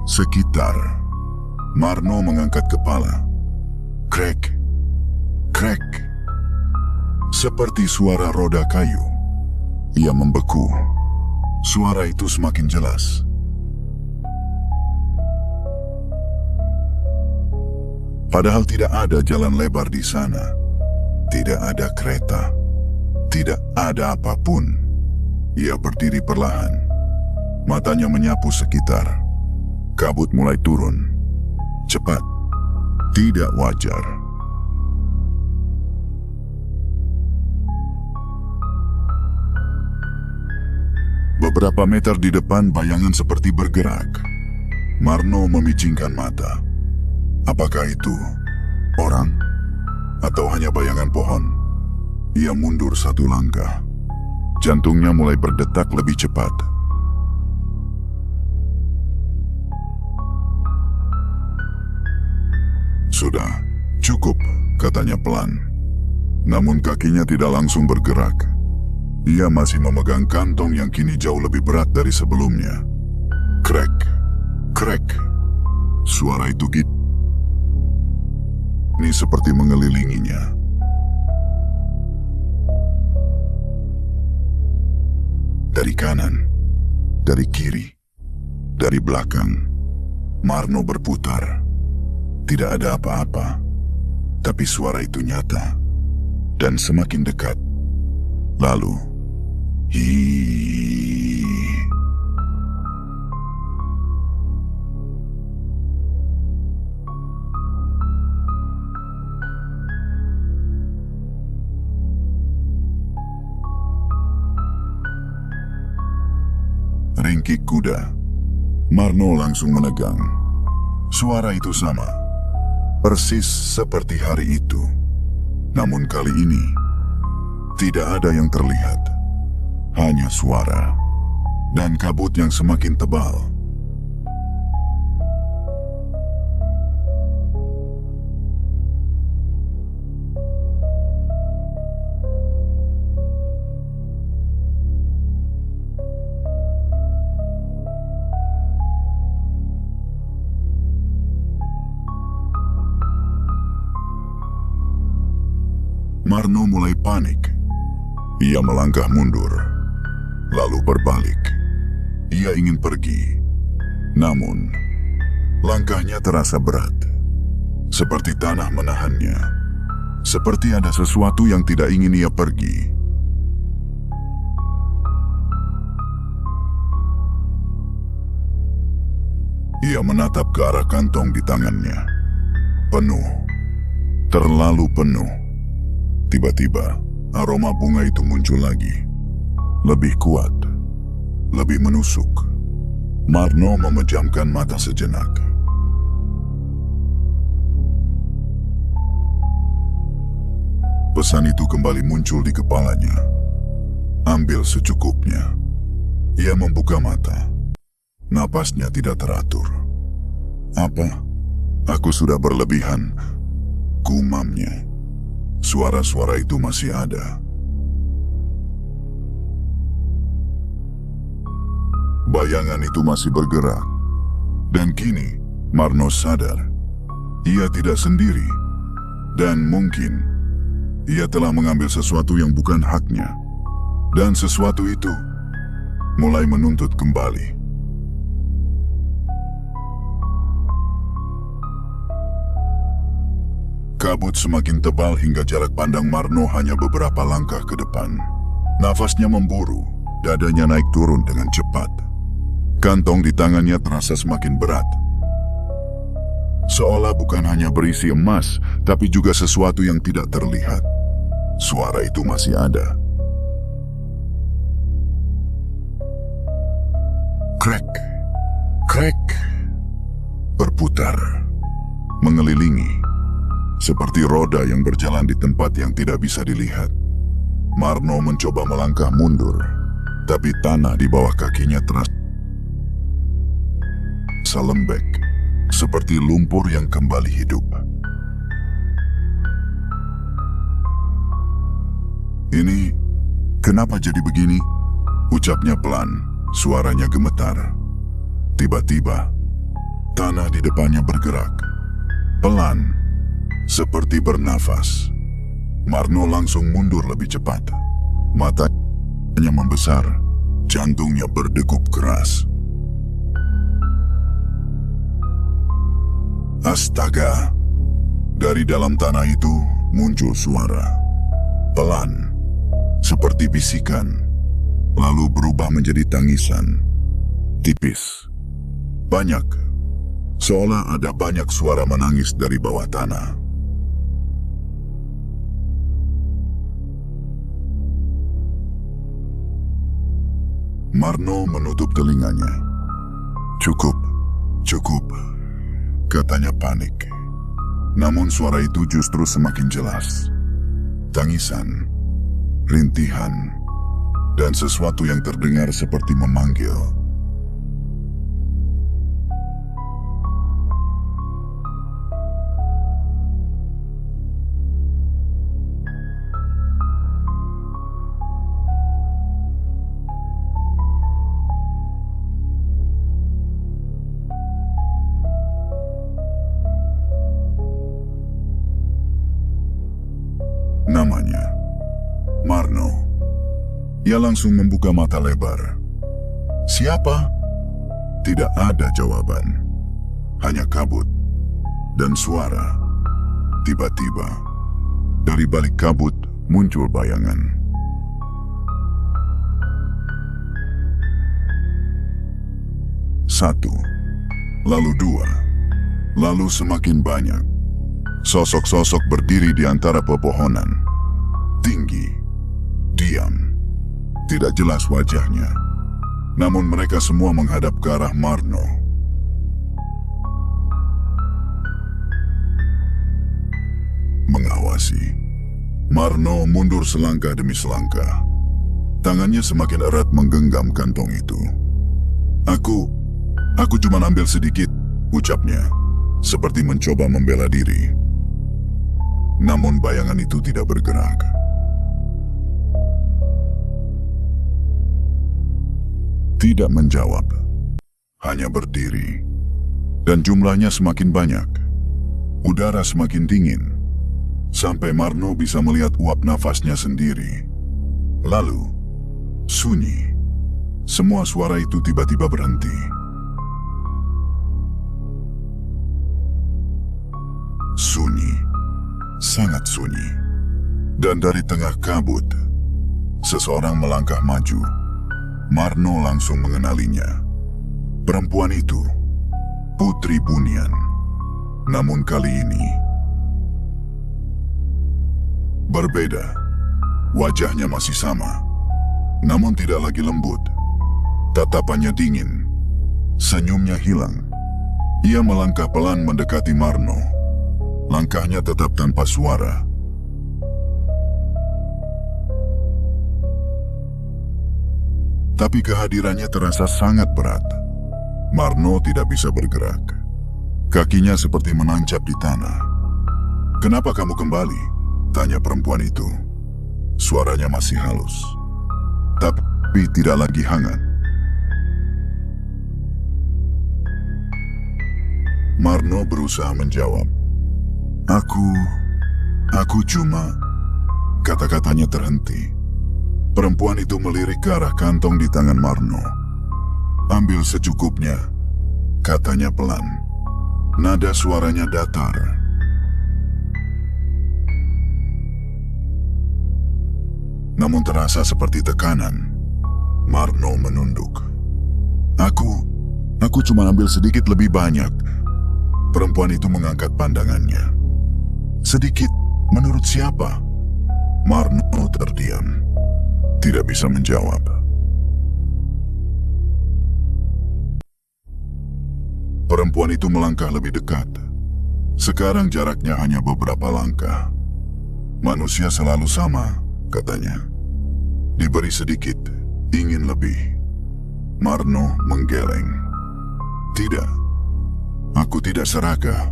sekitar. Marno mengangkat kepala. Krek, krek. Seperti suara roda kayu. Ia membeku. Suara itu semakin jelas. Padahal tidak ada jalan lebar di sana. Tidak ada kereta. Tidak ada apapun. Ia berdiri perlahan. Matanya menyapu sekitar. Kabut mulai turun. Cepat. Tidak wajar. Beberapa meter di depan bayangan seperti bergerak. Marno memicingkan mata. Apakah itu orang? Atau hanya bayangan pohon? Ia mundur satu langkah. Jantungnya mulai berdetak lebih cepat. Sudah, cukup, katanya pelan. Namun kakinya tidak langsung bergerak. Ia masih memegang kantong yang kini jauh lebih berat dari sebelumnya. Krek, krek. Suara itu ini seperti mengelilinginya. Dari kanan, dari kiri, dari belakang, Marno berputar. Tidak ada apa-apa, tapi suara itu nyata dan semakin dekat. Lalu, hiiii. Ringkik kuda. Marno langsung menegang. Suara itu sama. Persis seperti hari itu. Namun kali ini, tidak ada yang terlihat. Hanya suara. Dan kabut yang semakin tebal. Marno mulai panik. Ia melangkah mundur, lalu berbalik. Ia ingin pergi. Namun, langkahnya terasa berat. Seperti tanah menahannya. Seperti ada sesuatu yang tidak ingin ia pergi. Ia menatap ke arah kantong di tangannya. Penuh. Terlalu penuh. Tiba-tiba, aroma bunga itu muncul lagi. Lebih kuat. Lebih menusuk. Marno memejamkan mata sejenak. Pesan itu kembali muncul di kepalanya. Ambil secukupnya. Ia membuka mata. Napasnya tidak teratur. Apa? Aku sudah berlebihan. Gumamnya. Suara-suara itu masih ada. Bayangan itu masih bergerak. Dan kini, Marno sadar. Ia tidak sendiri. Dan mungkin, ia telah mengambil sesuatu yang bukan haknya. Dan sesuatu itu mulai menuntut kembali. Kabut semakin tebal hingga jarak pandang Marno hanya beberapa langkah ke depan. Nafasnya memburu, dadanya naik turun dengan cepat. Kantong di tangannya terasa semakin berat. Seolah bukan hanya berisi emas, tapi juga sesuatu yang tidak terlihat. Suara itu masih ada. Krek, krek, berputar, mengelilingi, seperti roda yang berjalan di tempat yang tidak bisa dilihat. Marno mencoba melangkah mundur, tapi tanah di bawah kakinya terasa lembek, seperti lumpur yang kembali hidup. Ini, kenapa jadi begini? Ucapnya pelan, suaranya gemetar. Tiba-tiba, tanah di depannya bergerak. Pelan, seperti bernafas. Marno langsung mundur lebih cepat. Matanya membesar, jantungnya berdegup keras. Astaga! Dari dalam tanah itu muncul suara. Pelan, seperti bisikan, lalu berubah menjadi tangisan. Tipis, banyak, seolah ada banyak suara menangis dari bawah tanah. Marno menutup telinganya. Cukup, cukup, katanya panik. Namun suara itu justru semakin jelas. Tangisan, rintihan, dan sesuatu yang terdengar seperti memanggil. Namanya Marno. Ia langsung membuka mata lebar. Siapa? Tidak ada jawaban. Hanya kabut dan suara. Tiba-tiba, dari balik kabut muncul bayangan. Satu, lalu dua, lalu semakin banyak. Sosok-sosok berdiri di antara pepohonan. Tinggi, diam, tidak jelas wajahnya. Namun mereka semua menghadap ke arah Marno. Mengawasi. Marno mundur selangkah demi selangkah. Tangannya semakin erat menggenggam kantong itu. Aku cuma ambil sedikit, ucapnya, seperti mencoba membela diri. Namun bayangan itu tidak bergerak. Tidak menjawab, hanya berdiri. Dan jumlahnya semakin banyak. Udara semakin dingin, sampai Marno bisa melihat uap nafasnya sendiri. Lalu, sunyi. Semua suara itu tiba-tiba berhenti. Sunyi. Sangat sunyi. Dan dari tengah kabut, seseorang melangkah maju. Marno langsung mengenalinya. Perempuan itu, Putri Bunian. Namun kali ini, berbeda. Wajahnya masih sama, namun tidak lagi lembut. Tatapannya dingin. Senyumnya hilang. Ia melangkah pelan mendekati Marno. Langkahnya tetap tanpa suara. Tapi kehadirannya terasa sangat berat. Marno tidak bisa bergerak. Kakinya seperti menancap di tanah. "Kenapa kamu kembali?" tanya perempuan itu. Suaranya masih halus, tapi tidak lagi hangat. Marno berusaha menjawab. Aku cuma..." Kata-katanya terhenti. Perempuan itu melirik ke arah kantong di tangan Marno. "Ambil secukupnya," katanya pelan. Nada suaranya datar. Namun terasa seperti tekanan. Marno menunduk. Aku cuma ambil sedikit lebih banyak." Perempuan itu mengangkat pandangannya. "Sedikit? Menurut siapa?" Marno terdiam. Tidak bisa menjawab. Perempuan itu melangkah lebih dekat. Sekarang jaraknya hanya beberapa langkah. "Manusia selalu sama," katanya. "Diberi sedikit, ingin lebih." Marno menggeleng. "Tidak, aku tidak serakah."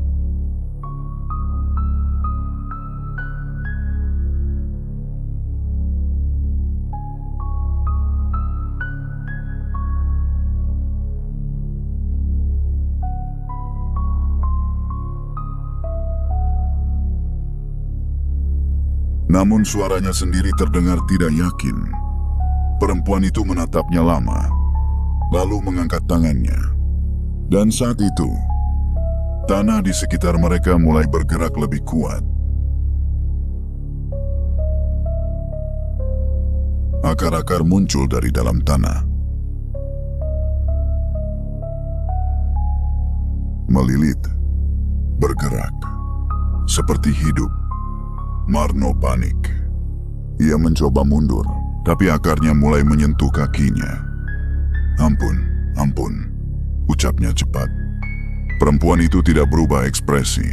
Namun suaranya sendiri terdengar tidak yakin. Perempuan itu menatapnya lama, lalu mengangkat tangannya. Dan saat itu, tanah di sekitar mereka mulai bergerak lebih kuat. Akar-akar muncul dari dalam tanah. Melilit, bergerak, seperti hidup. Marno panik. Ia mencoba mundur, tapi akarnya mulai menyentuh kakinya. Ampun, ucapnya cepat. Perempuan itu tidak berubah ekspresi.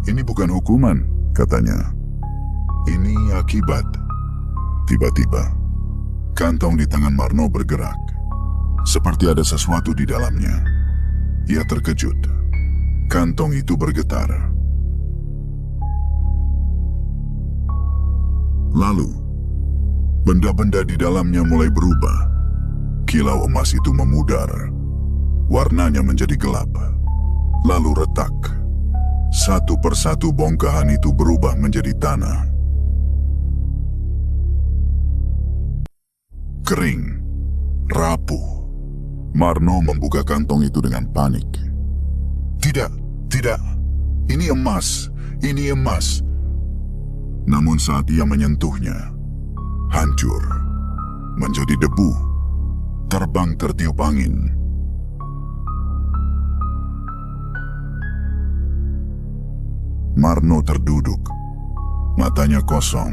"Ini bukan hukuman," katanya. "Ini akibat." Tiba-tiba, kantong di tangan Marno bergerak. Seperti ada sesuatu di dalamnya. Ia terkejut. Kantong itu bergetar. Lalu, benda-benda di dalamnya mulai berubah. Kilau emas itu memudar. Warnanya menjadi gelap. Lalu retak. Satu persatu bongkahan itu berubah menjadi tanah. Kering. Rapuh. Marno membuka kantong itu dengan panik. Tidak. Ini emas. Namun saat ia menyentuhnya, hancur. Menjadi debu. Terbang tertiup angin. Marno terduduk. Matanya kosong.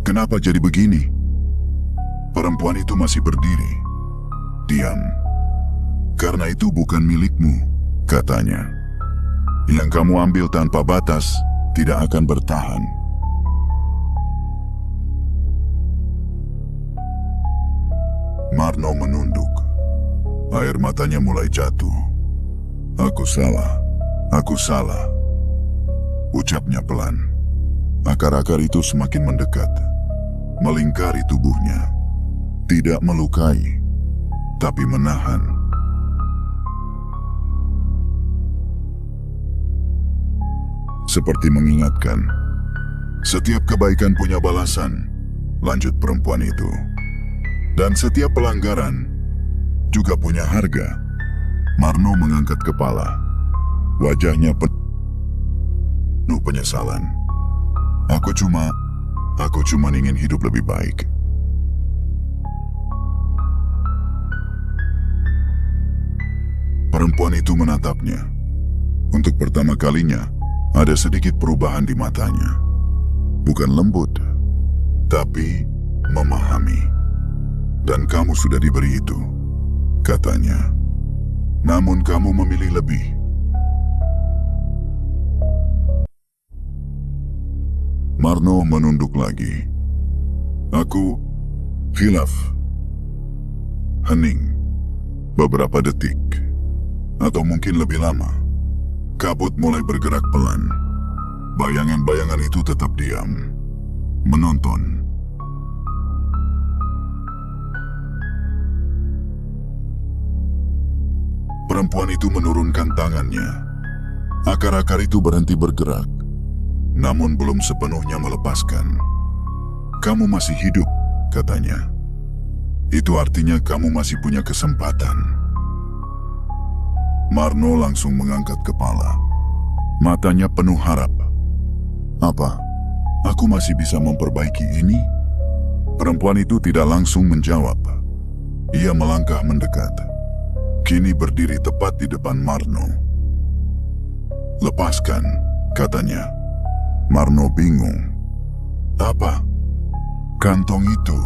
Kenapa jadi begini? Perempuan itu masih berdiri. Diam. "Karena itu bukan milikmu," katanya. "Yang kamu ambil tanpa batas tidak akan bertahan." Marno menunduk. Air matanya mulai jatuh. Aku salah. Ucapnya pelan. Akar-akar itu semakin mendekat. Melingkari tubuhnya. Tidak melukai, tapi menahan. Seperti mengingatkan, setiap kebaikan punya balasan, lanjut perempuan itu. Dan setiap pelanggaran juga punya harga. Marno mengangkat kepala. Wajahnya penuh penyesalan. Aku cuma ingin hidup lebih baik." Perempuan itu menatapnya. Untuk pertama kalinya, ada sedikit perubahan di matanya. Bukan lembut, tapi memahami. "Dan kamu sudah diberi itu," katanya. "Namun kamu memilih lebih." Marno menunduk lagi. "Aku khilaf." Hening. Beberapa detik. Atau mungkin lebih lama. Kabut mulai bergerak pelan. Bayangan-bayangan itu tetap diam. Menonton. Perempuan itu menurunkan tangannya. Akar-akar itu berhenti bergerak, namun belum sepenuhnya melepaskan. "Kamu masih hidup," katanya. "Itu artinya kamu masih punya kesempatan." Marno langsung mengangkat kepala. Matanya penuh harap. "Apa? Aku masih bisa memperbaiki ini?" Perempuan itu tidak langsung menjawab. Ia melangkah mendekat. Kini berdiri tepat di depan Marno. "Lepaskan," katanya. Marno bingung. "Apa?" "Kantong itu."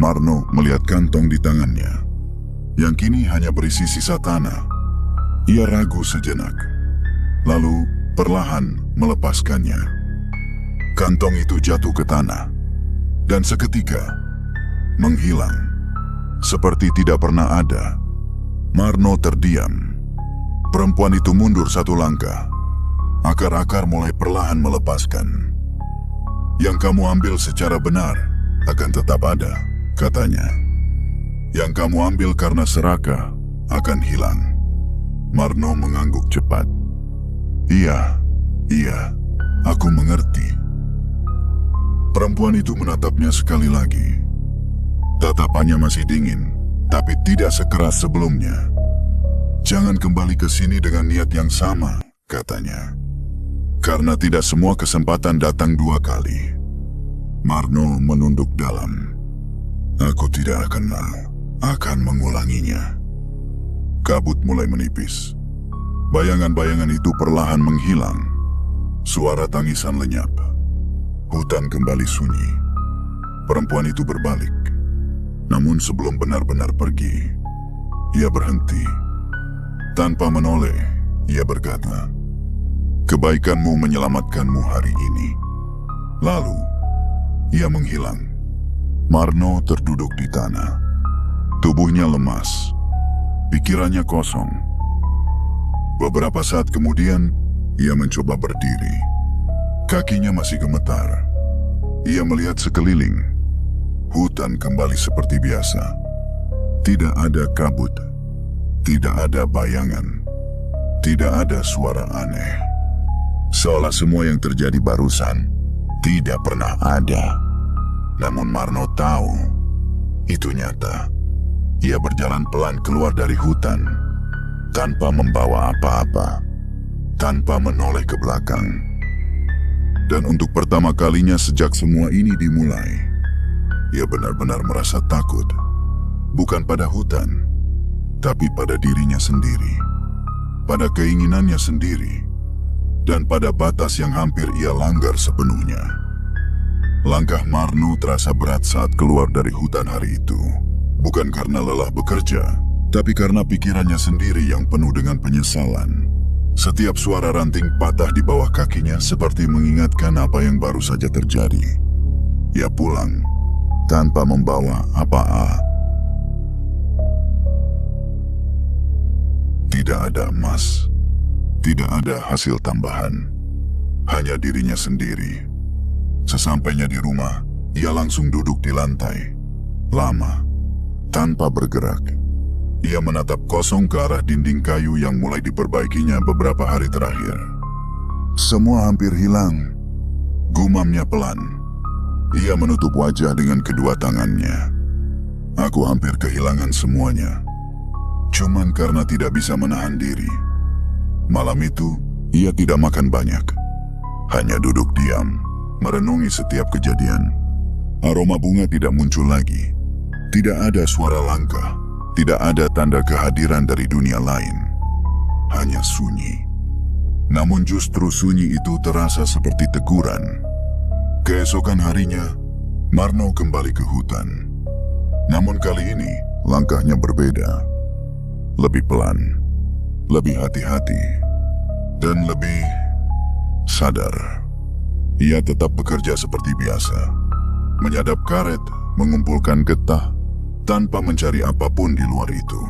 Marno melihat kantong di tangannya, yang kini hanya berisi sisa tanah. Ia ragu sejenak, lalu perlahan melepaskannya. Kantong itu jatuh ke tanah, dan seketika menghilang, seperti tidak pernah ada. Marno terdiam. Perempuan itu mundur satu langkah. Akar-akar mulai perlahan melepaskan. "Yang kamu ambil secara benar akan tetap ada," katanya. "Yang kamu ambil karena serakah akan hilang." Marno mengangguk cepat. Iya, aku mengerti." Perempuan itu menatapnya sekali lagi. Tatapannya masih dingin, tapi tidak sekeras sebelumnya. "Jangan kembali ke sini dengan niat yang sama," katanya. "Karena tidak semua kesempatan datang dua kali." Marno menunduk dalam. "Aku tidak akan mengulanginya." Kabut mulai menipis. Bayangan-bayangan itu perlahan menghilang. Suara tangisan lenyap. Hutan kembali sunyi. Perempuan itu berbalik. Namun sebelum benar-benar pergi, ia berhenti. Tanpa menoleh, ia berkata, "Kebaikanmu menyelamatkanmu hari ini." Lalu, ia menghilang. Marno terduduk di tanah. Tubuhnya lemas. Pikirannya kosong. Beberapa saat kemudian, ia mencoba berdiri. Kakinya masih gemetar. Ia melihat sekeliling. Hutan kembali seperti biasa. Tidak ada kabut. Tidak ada bayangan. Tidak ada suara aneh. Seolah semua yang terjadi barusan tidak pernah ada. Namun Marno tahu, itu nyata. Ia berjalan pelan keluar dari hutan, tanpa membawa apa-apa, tanpa menoleh ke belakang. Dan untuk pertama kalinya sejak semua ini dimulai, ia benar-benar merasa takut. Bukan pada hutan, tapi pada dirinya sendiri. Pada keinginannya sendiri. Dan pada batas yang hampir ia langgar sepenuhnya. Langkah Marno terasa berat saat keluar dari hutan hari itu. Bukan karena lelah bekerja, tapi karena pikirannya sendiri yang penuh dengan penyesalan. Setiap suara ranting patah di bawah kakinya seperti mengingatkan apa yang baru saja terjadi. Ia pulang tanpa membawa apa-apa. Tidak ada emas, tidak ada hasil tambahan, hanya dirinya sendiri. Sesampainya di rumah, ia langsung duduk di lantai, lama, tanpa bergerak. Ia menatap kosong ke arah dinding kayu yang mulai diperbaikinya beberapa hari terakhir. Semua hampir hilang, gumamnya pelan. Ia menutup wajah dengan kedua tangannya. "Aku hampir kehilangan semuanya. Cuman karena tidak bisa menahan diri." Malam itu, ia tidak makan banyak. Hanya duduk diam, merenungi setiap kejadian. Aroma bunga tidak muncul lagi. Tidak ada suara langkah. Tidak ada tanda kehadiran dari dunia lain. Hanya sunyi. Namun justru sunyi itu terasa seperti teguran. Keesokan harinya, Marno kembali ke hutan. Namun kali ini, langkahnya berbeda. Lebih pelan, lebih hati-hati, dan lebih sadar. Ia tetap bekerja seperti biasa. Menyadap karet, mengumpulkan getah, tanpa mencari apapun di luar itu.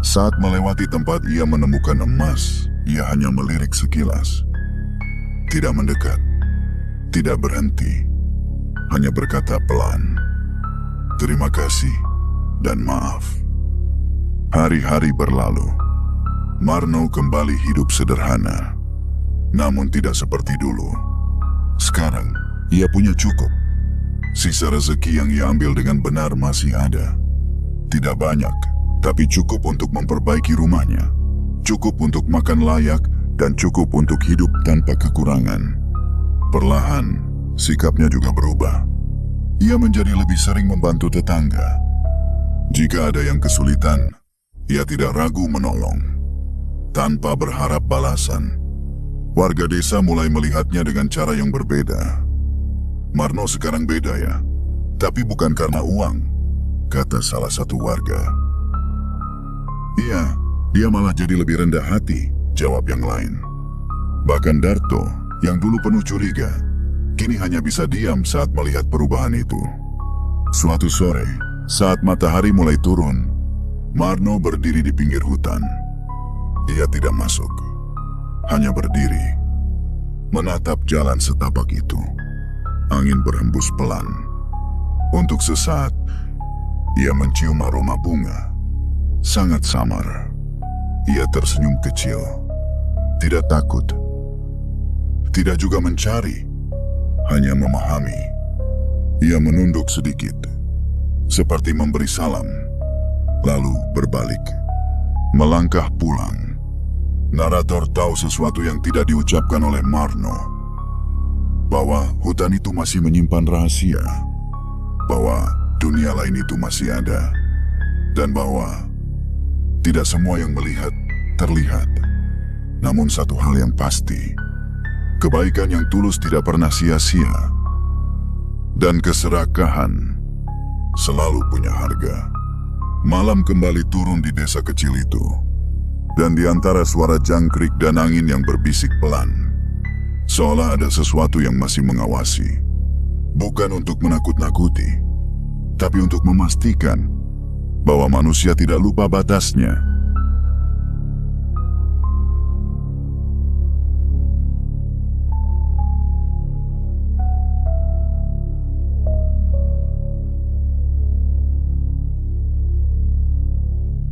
Saat melewati tempat ia menemukan emas, ia hanya melirik sekilas. Tidak mendekat, tidak berhenti, hanya berkata pelan, "Terima kasih dan maaf." Hari-hari berlalu. Marno kembali hidup sederhana. Namun tidak seperti dulu. Sekarang, ia punya cukup. Sisa rezeki yang ia ambil dengan benar masih ada. Tidak banyak, tapi cukup untuk memperbaiki rumahnya. Cukup untuk makan layak dan cukup untuk hidup tanpa kekurangan. Perlahan, sikapnya juga berubah. Ia menjadi lebih sering membantu tetangga. Jika ada yang kesulitan, ia tidak ragu menolong. Tanpa berharap balasan, warga desa mulai melihatnya dengan cara yang berbeda. Marno sekarang beda ya, tapi bukan karena uang, kata salah satu warga. Iya, dia malah jadi lebih rendah hati, jawab yang lain. Bahkan Darto, yang dulu penuh curiga, kini hanya bisa diam saat melihat perubahan itu. Suatu sore, saat matahari mulai turun, Marno berdiri di pinggir hutan. Ia tidak masuk, hanya berdiri, menatap jalan setapak itu. Angin berhembus pelan. Untuk sesaat, ia mencium aroma bunga. Sangat samar. Ia tersenyum kecil. Tidak takut. Tidak juga mencari. Hanya memahami. Ia menunduk sedikit. Seperti memberi salam. Lalu berbalik. Melangkah pulang. Narator tahu sesuatu yang tidak diucapkan oleh Marno. Bahwa hutan itu masih menyimpan rahasia. Bahwa dunia lain itu masih ada. Dan bahwa tidak semua yang melihat terlihat. Namun satu hal yang pasti, kebaikan yang tulus tidak pernah sia-sia. Dan keserakahan selalu punya harga. Malam kembali turun di desa kecil itu. Dan di antara suara jangkrik dan angin yang berbisik pelan, seolah ada sesuatu yang masih mengawasi. Bukan untuk menakut-nakuti, tapi untuk memastikan bahwa manusia tidak lupa batasnya.